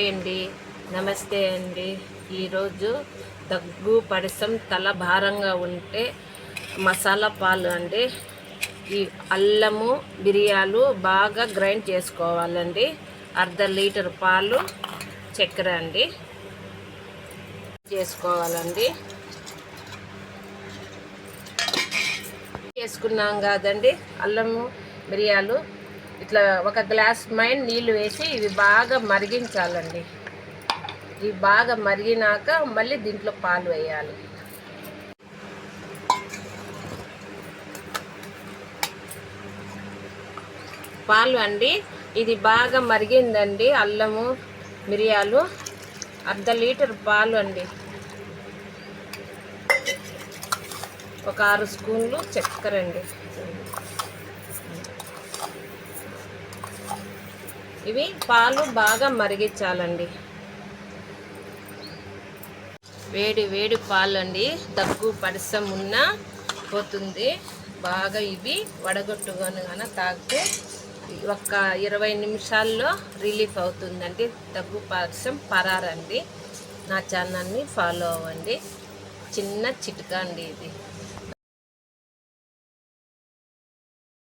Hi అండి, నమస్తే అండి. ఈరోజు దగ్గు పడిసం తల భారంగా ఉంటే మసాలా పాలు అండి. ఈ అల్లము మిరియాలు బాగా గ్రైండ్ చేసుకోవాలండి. అర్ధ లీటర్ పాలు, చక్కెర అండి చేసుకోవాలండి. చేసుకున్నాం కాదండి, అల్లము మిరియాలు ఇట్లా ఒక గ్లాస్ మైన్ నీళ్ళు వేసి ఇవి బాగా మరిగించాలండి. ఇవి బాగా మరిగినాక మళ్ళీ దీంట్లో పాలు వేయాలి. పాలు అండి, ఇది బాగా మరిగిందండి. అల్లము మిరియాలు అర్ధ లీటర్ పాలు అండి. ఒక 6 స్పూన్లు చక్కెర అండి. ఇవి పాలు బాగా మరిగించాలండి. వేడి వేడి పాలు అండి. దగ్గు పడిసం ఉన్నా పోతుంది. బాగా ఇవి వడగొట్టుకొని తాగితే ఒక 20 నిమిషాల్లో రిలీఫ్ అవుతుందండి. దగ్గు పడిసం పరారండి. నా ఛానల్ని ఫాలో అవ్వండి. చిన్న చిట్కా అండి ఇది.